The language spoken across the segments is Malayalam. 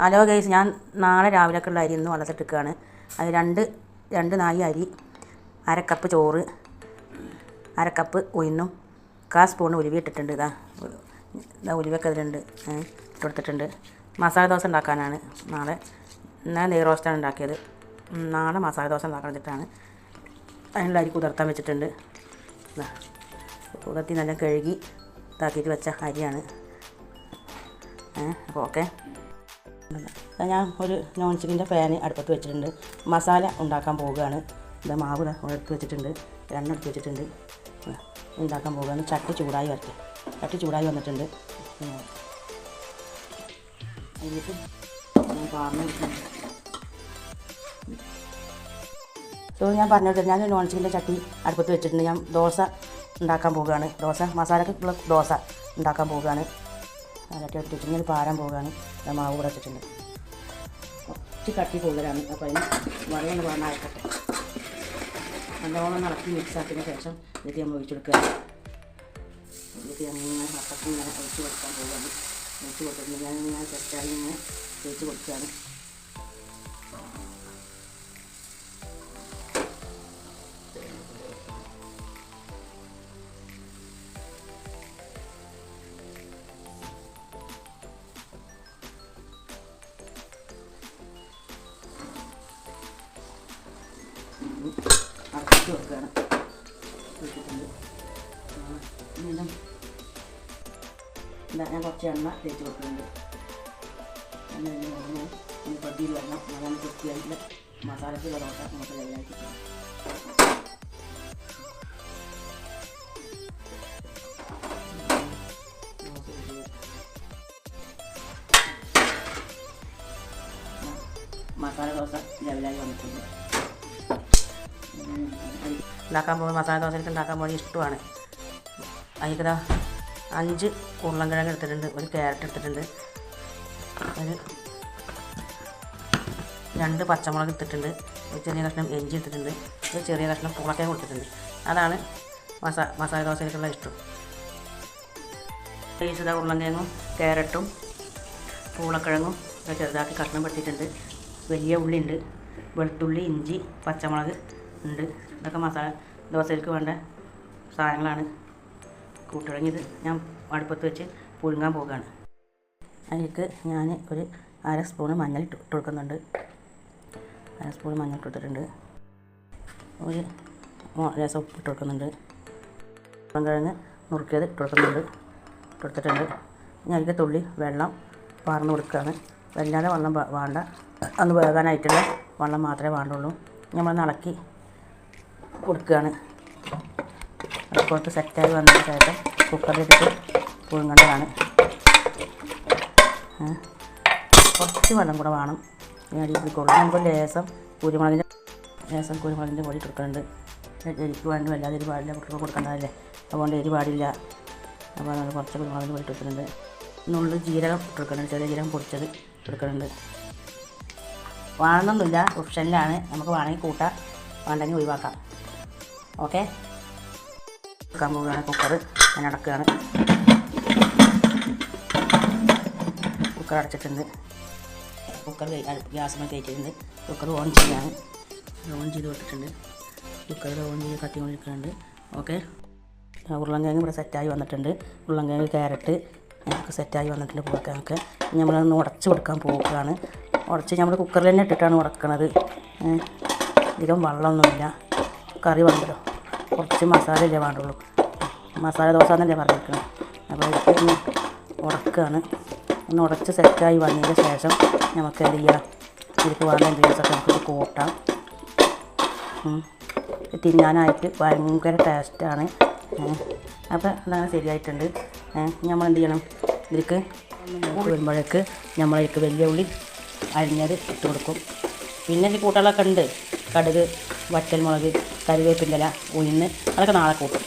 ഹലോ ഗൈസ്, ഞാൻ നാളെ രാവിലേക്കുള്ള അരി ഇന്ന് വെള്ളത്തിട്ടിരിക്കുകയാണ്. അത് രണ്ട് നാഴി അരി, അര കപ്പ് ചോറ്, അര കപ്പ് ഉഴുന്നും, 1/4 സ്പൂൺ ഉലുവ ഇട്ടിട്ടുണ്ട്. ഇതാ ഉലുവയൊക്കെ ഇതിലുണ്ട്, ഇട്ടെടുത്തിട്ടുണ്ട്. മസാല ദോശ ഉണ്ടാക്കാനാണ് നാളെ. ഇന്നലെ നെയ് റോസ്റ്റാണ് ഉണ്ടാക്കിയത്. നാളെ മസാല ദോശ ഉണ്ടാക്കാൻ വെച്ചിട്ടാണ്. അതിനുള്ള അരി കുതിർത്താൻ വെച്ചിട്ടുണ്ട്. കുതിർത്തി നല്ല കഴുകി ഇതാക്കിയിട്ട് വെച്ച അരിയാണ്. അപ്പോൾ ഓക്കെ, ഞാൻ ഒരു നോൺ സ്റ്റിക്കിൻ്റെ പാന് അടുപ്പത്ത് വെച്ചിട്ടുണ്ട്. മസാല ഉണ്ടാക്കാൻ പോവുകയാണ്. ഇത് മാവ് എടുത്ത് വെച്ചിട്ടുണ്ട്, എണ്ണ എടുത്ത് വെച്ചിട്ടുണ്ട്, ഉണ്ടാക്കാൻ പോവുകയാണ്. ചട്ടി ചൂടായി വന്നിട്ടുണ്ട്. അതിലേക്ക് ഞാൻ പറഞ്ഞത്, ഞാൻ നോൺ സ്റ്റിക്കിൻ്റെ ചട്ടി അടുപ്പത്ത് വെച്ചിട്ടുണ്ട്. ഞാൻ ദോശ ഉണ്ടാക്കാൻ പോവുകയാണ്. മസാലക്കുള്ള ദോശ ഉണ്ടാക്കാൻ പോവുകയാണ്. അതൊക്കെ എടുത്തിട്ട് ഇങ്ങനെ പാരാൻ പോവുകയാണ്. മാവ് കൂടെ വെച്ചിട്ടുണ്ട്. കുറച്ച് കട്ടി കൂടുതലാണ്. അപ്പോൾ അതിന് വെള്ളം വെള്ളമായിക്കോട്ടെ. നല്ലോണം ഇളക്കി മിക്സാക്കിയതിന് ശേഷം ഇതിലേക്ക് നമ്മൾ ഒഴിച്ചെടുക്കുക. ഇതിലേക്ക് അങ്ങനെ വട്ടത്തിൽ ഇങ്ങനെ ഒഴിച്ച് കൊടുക്കാൻ പോവുകയാണ്. ഒഴിച്ച് കൊടുത്തിട്ട് ഞാൻ സെറ്റായി ഇങ്ങനെ ഒഴിച്ച് കൊടുക്കുകയാണ്. അടച്ചു വെക്കുകയാണ്. ഞാൻ കുറച്ച് എണ്ണ തേച്ച് കൊടുക്കുന്നുണ്ട്. പതിയിൽ വരണം. അതാണ് വൃത്തിയായിട്ടുള്ള മസാലക്കുള്ള ദോശ നമുക്ക് ലൈനാക്കി മസാല ദോശ ലെവലായി വന്നിട്ടുണ്ട്. ഉണ്ടാക്കാൻ പോകുന്ന മസാല ദോശയ്ക്ക് ഉണ്ടാക്കാൻ പോകുന്നത് ഇഷ്ടമാണ്. അതിലേക്ക് 5 ഉരുളൻകിഴങ്ങ് എടുത്തിട്ടുണ്ട്, ഒരു ക്യാരറ്റ് എടുത്തിട്ടുണ്ട്, ഒരു 2 പച്ചമുളക് എടുത്തിട്ടുണ്ട്, ഒരു ചെറിയ കഷ്ണം ഇഞ്ചി എടുത്തിട്ടുണ്ട്, ഒരു ചെറിയ കഷ്ണം പൂളക്കിഴങ്ങ് കൊടുത്തിട്ടുണ്ട്. അതാണ് മസാല ദോശയ്ക്കുള്ള ഇഷ്ടം. ഉരുളൻകിഴങ്ങും ക്യാരറ്റും പൂളക്കിഴങ്ങും ഒക്കെ ചെറുതാക്കി കഷ്ണം പെട്ടിട്ടുണ്ട്. വലിയ ഉള്ളി ഉണ്ട്, വെളുത്തുള്ളി, ഇഞ്ചി, പച്ചമുളക് ഉണ്ട്. ഇതൊക്കെ മസാല ദോശയ്ക്ക് വേണ്ട സാധനങ്ങളാണ്. കൂട്ടിറങ്ങിയത് ഞാൻ അടുപ്പത്ത് വെച്ച് പുഴുങ്ങാൻ പോകുകയാണ്. അതിലേക്ക് ഞാൻ ഒരു 1/2 സ്പൂണ് മഞ്ഞൾ ഇട്ട് കൊടുക്കുന്നുണ്ട്. 1/2 സ്പൂൺ മഞ്ഞൾ ഇട്ടിട്ടുണ്ട്. ഒരു ലേശം ഉപ്പ് ഇട്ട് കൊടുക്കുന്നുണ്ട്. ഉരുളൻകിഴങ്ങ് നുറുക്കിയത് കൊടുത്തിട്ടുണ്ട്. ഞാൻ അതിലേക്ക് തുള്ളി വെള്ളം പാർന്ന് കൊടുക്കുകയാണ്. വല്ലാതെ വെള്ളം വേണ്ട, അന്ന് വേകാനായിട്ടുള്ള വെള്ളം മാത്രമേ വേണ്ടുള്ളൂ. നമ്മളൊന്ന് ഇളക്കി കൊടുക്കുകയാണ്. അടുപ്പോട്ട് സെറ്റായി വന്നതിന് ശേഷം കുക്കറിലിട്ടിട്ട് പുഴുങ്ങേണ്ടതാണ്. കുറച്ച് വെള്ളം കൂടെ വേണം. അടിപ്പിക്കുള്ളൂ. നമുക്ക് ലേശം കുരുമുളകിൻ്റെ പൊടി കൊടുക്കുന്നുണ്ട്. എരിക്ക് വേണ്ടി വല്ലാതെ എരി പാടില്ല, കുട്ടികൾ കൊടുക്കേണ്ടതല്ലേ, അതുകൊണ്ട് എരി പാടില്ല. അപ്പോൾ നമ്മൾ കുറച്ച് കുരുമുളകിൻ്റെ പൊടി കൊടുക്കുന്നുണ്ട്. നുള്ളി ജീരകം കൊടുക്കുന്നുണ്ട്, ചെറിയ ജീരകം പൊടിച്ചത് കൊടുക്കുന്നുണ്ട്. വേണമെന്നൊന്നുമില്ല, ഓപ്ഷനിലാണ്. നമുക്ക് വേണമെങ്കിൽ കൂട്ടാം, വേണ്ടെങ്കിൽ ഒഴിവാക്കാം. ഓക്കെ, വെക്കാൻ പോവുകയാണ്. കുക്കർ ഞാൻ അടക്കുകയാണ്. കുക്കർ അടച്ചിട്ടുണ്ട്. കുക്കർ ഗ്യാസിന് കയറ്റിയിട്ടുണ്ട്. കുക്കർ ഓൺ ചെയ്ത് വിട്ടിട്ടുണ്ട്. കുക്കറിൽ ഓൺ ചെയ്ത് കത്തി കൊണ്ടിരിക്കുന്നുണ്ട്. ഓക്കെ, ഉരുളൻകിഴങ്ങ് ഇവിടെ സെറ്റായി വന്നിട്ടുണ്ട്. ഉരുളൻകിഴങ്ങ് ക്യാരറ്റ് ഒക്കെ സെറ്റായി വന്നിട്ടുണ്ട്. പൂക്കയൊക്കെ നമ്മളൊന്ന് ഉടച്ച് കൊടുക്കാൻ പോവുകയാണ്. ഉടച്ച് നമ്മൾ കുക്കറിൽ തന്നെ ഇട്ടിട്ടാണ് ഉടക്കണത്. അധികം വെള്ളമൊന്നുമില്ല. കറി വേണ്ടല്ലോ, കുറച്ച് മസാലയല്ലേ വേണ്ടുള്ളൂ. മസാല ദോശ എന്നല്ലേ പറഞ്ഞിരിക്കണം. അപ്പോൾ ഇതൊന്ന് ഉടക്കുകയാണ്. ഒന്ന് ഉടച്ച് സെറ്റായി വന്നതിന് ശേഷം നമുക്ക് എന്ത് ചെയ്യാം, ഇതിലേക്ക് വേണ്ട ഇൻഗ്രീഡിയൻസൊക്കെ നമുക്ക് കൂട്ടാം. തിന്നാനായിട്ട് ഭയങ്കര ടേസ്റ്റാണ്. അപ്പോൾ അതങ്ങനെ ശരിയായിട്ടുണ്ട്. നമ്മൾ എന്ത് ചെയ്യണം, ഇതിലേക്ക് വരുമ്പോഴേക്ക് നമ്മളിലേക്ക് വലിയ ഉള്ളി അരിഞ്ഞത് ഇട്ട് കൊടുക്കും. പിന്നെ ഇതിൽ കൂട്ടുകളൊക്കെ ഉണ്ട്. കടുക്, വറ്റൽമുളക്, കറിവേപ്പിൻ്റെ ഇല, ഉഴുന്ന്, അതൊക്കെ നാളെ കൂട്ടും.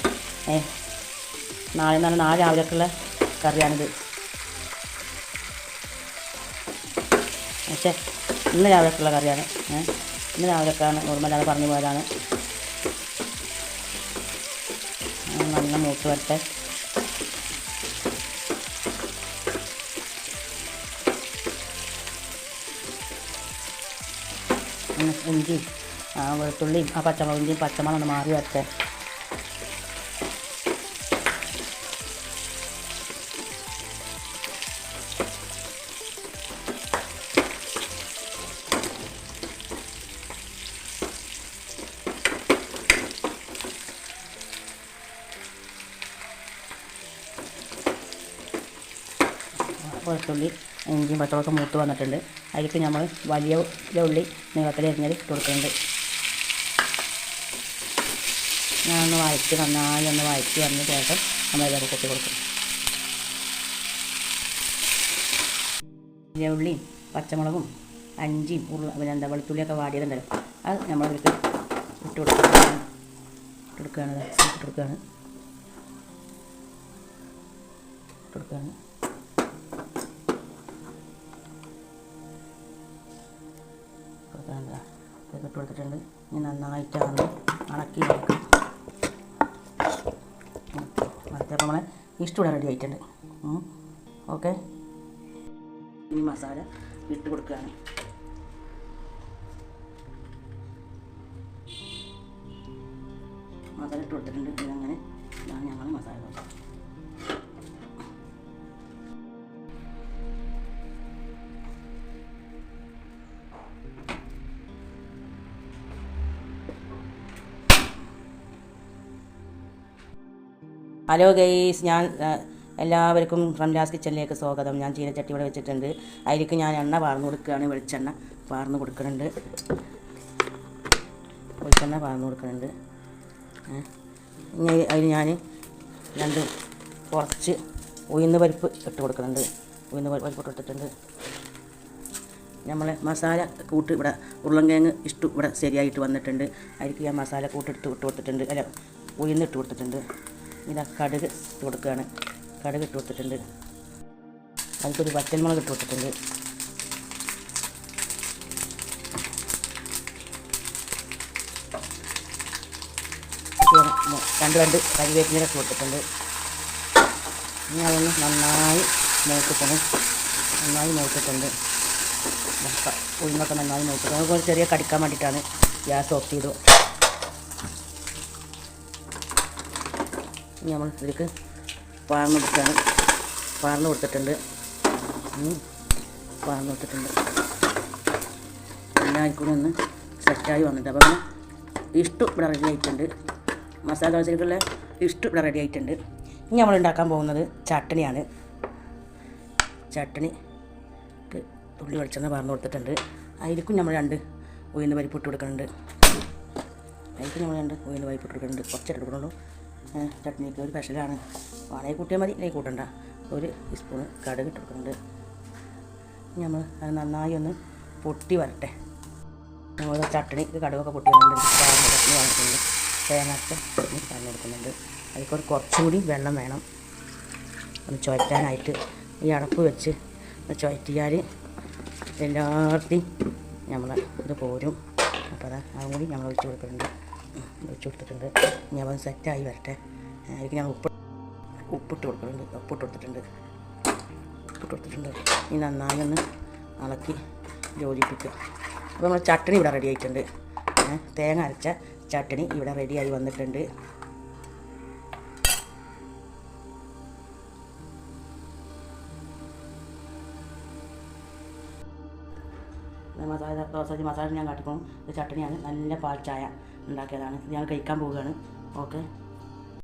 നാളെ രാവിലേക്കുള്ള കറിയാണിത്. പക്ഷേ ഇന്ന് രാവിലേക്കുള്ള കറിയാണ്. ഇന്ന് രാവിലേക്കാണ്, ഓർമ്മയില്ലാതെ പറഞ്ഞു പോയതാണ്. നല്ല മൂത്ത് വരട്ടെ. ഇഞ്ചി വെളുത്തുള്ളിയും ആ പച്ചമുളകിൻ്റെയും പച്ചമണം ഒന്ന് മാറി വരട്ടെ. വെളുത്തുള്ളി ഇഞ്ചിയും പച്ചമുളകൊക്കെ മൂത്ത് വന്നിട്ടുണ്ട്. അതിലേക്ക് നമ്മൾ വലിയ ഉള്ളി നീളത്തിൽ എരിഞ്ഞത് ഇട്ട് കൊടുക്കുന്നുണ്ട്. ഞാനൊന്ന് നന്നായി ഒന്ന് വഴറ്റി വന്ന ശേഷം നമ്മൾ ഇതൊക്കെ കൊത്തി കൊടുക്കും. വലിയ ഉള്ളിയും പച്ചമുളകും ഇഞ്ചിയും പിന്നെ വെളുത്തുള്ളിയൊക്കെ വാടിയതുണ്ടല്ലോ, അത് നമ്മളിതിലേക്ക് ഇട്ട് കൊടുക്കുകയാണ്. ഇട്ട് കൊടുത്തിട്ടുണ്ട്. ഇനി നന്നായിട്ടാണ് ഇളക്കി വെക്കാം. അപ്പോൾ നമ്മളെ ഇഷ്ടം റെഡി ആയിട്ടുണ്ട്. ഓക്കെ, ഇനി മസാല ഇട്ട് കൊടുക്കുകയാണ്. മസാല ഇട്ട് കൊടുത്തിട്ടുണ്ട്. ഇതങ്ങനെ ഇതാണ് ഞങ്ങൾ മസാല ദോശ. ഹലോ ഗൈസ്, ഞാൻ എല്ലാവർക്കും റംലാസ് കിച്ചണിലേക്ക് സ്വാഗതം. ഞാൻ ചീനച്ചട്ടി ഇവിടെ വെച്ചിട്ടുണ്ട്. അതിലേക്ക് ഞാൻ എണ്ണ വാർന്നു കൊടുക്കുകയാണ്. വെളിച്ചെണ്ണ വാർന്നു കൊടുക്കുന്നുണ്ട്. ഇനി അതിന് ഞാൻ കുറച്ച് ഉഴുന്ന് പരിപ്പ് ഇട്ട് കൊടുക്കുന്നുണ്ട്. ഉഴുന്ന് പരിപ്പ് ഇട്ടിട്ടുണ്ട്. നമ്മൾ മസാല കൂട്ട് ഇവിടെ ഉരുളൻകിഴങ്ങ് ഇഷ്ടം ഇവിടെ ശരിയായിട്ട് വന്നിട്ടുണ്ട്. അതിലേക്ക് ഞാൻ മസാല കൂട്ട് ഇട്ട് കൊടുത്തിട്ടുണ്ട്. അല്ല, ഉഴുന്ന് ഇട്ട് കൊടുത്തിട്ടുണ്ട്. ഇതാ കടുക് ഇട്ട് കൊടുക്കുകയാണ്. കടുക് ഇട്ട് കൊടുത്തിട്ടുണ്ട്. അതിൽക്കൊരു വറ്റൽമുളക് ഇട്ട് കൊടുത്തിട്ടുണ്ട്. രണ്ട് കരിവേപ്പില ഇട്ട് കൊടുത്തിട്ടുണ്ട്. ഇനി അതൊന്ന് നന്നായി മൂത്തിട്ടുണ്ട്. ഉഴുന്നൊക്കെ നന്നായി മൂത്തിട്ടുണ്ട്. അതുപോലെ ചെറിയ കടിക്കാൻ വേണ്ടിയിട്ടാണ് ഗ്യാസ് ഓഫ് ചെയ്തു. ഇനി നമ്മൾ ഇതിലേക്ക് പാർന്ന് കൊടുത്തിട്ടുണ്ട്. എല്ലാം കൂടി ഒന്ന് സെറ്റായി വന്നിട്ടുണ്ട്. അപ്പോൾ അങ്ങനെ ഇഷ്ടം ഇവിടെ റെഡി ആയിട്ടുണ്ട്. മസാല ദോശയ്ക്കുള്ള ഇഷ്ടം ഇവിടെ റെഡി ആയിട്ടുണ്ട്. ഇനി നമ്മൾ ഉണ്ടാക്കാൻ പോകുന്നത് ചട്ടണിയാണ്. ചട്ടണിക്ക് തുള്ളി വെളിച്ചെണ്ണ പാർന്ന് കൊടുത്തിട്ടുണ്ട്. അതിലേക്കും നമ്മൾ 2 ഉഴുന്ന് പരിപ്പ് ഇട്ട് കൊടുക്കുന്നുണ്ട്. കുറച്ചിട്ട് കൊടുക്കുന്നുള്ളൂ. ചട്നിക്ക് ഒരു സ്പെഷ്യലാണ്. വേണമെങ്കിൽ കൂട്ടിയാൽ മതി, അല്ലെങ്കിൽ കൂട്ടണ്ട. 1 ടീസ്പൂണ് കടുക് ഇട്ട് കൊടുക്കുന്നുണ്ട്. നമ്മൾ അത് നന്നായി ഒന്ന് പൊട്ടി വരട്ടെ. നമ്മൾ ചട്നിക്ക് കടുകൊക്കെ പൊട്ടി വന്നിട്ടുണ്ട്. ചട്നി വാങ്ങിക്കുന്നുണ്ട്. തേങ്ങാച്ച ചട്നി പറഞ്ഞു കൊടുക്കുന്നുണ്ട്. അതിൽ കുറച്ചും കൂടി വെള്ളം വേണം ഒന്ന് ചുവറ്റാനായിട്ട്. ഈ അടപ്പ് വെച്ച് ചുവറ്റിയാൽ എല്ലായിടത്തും നമ്മൾ ഇത് പോരും. അപ്പോൾ അതും കൂടി നമ്മൾ ഒഴിച്ച് കൊടുത്തിട്ടുണ്ട്. ഇനി അവൻ സെറ്റായി വരട്ടെ. അതിലേക്ക് ഞാൻ ഉപ്പിട്ട് കൊടുത്തിട്ടുണ്ട്. ഇനി നന്നായി ഒന്ന് ഇളക്കി യോജിപ്പിക്കുക. അപ്പോൾ നമ്മൾ ചട്നി ഇവിടെ റെഡി ആയിട്ടുണ്ട്. തേങ്ങ അരച്ച ചട്നി ഇവിടെ റെഡിയായി വന്നിട്ടുണ്ട്. മസാല ഞാൻ കാട്ടിക്കോളും. ഇത് ചട്നിയാണ്. നല്ല പാൽ ചായ ഉണ്ടാക്കിയതാണ്. ഞാൻ കഴിക്കാൻ പോവുകയാണ്. ഓക്കെ.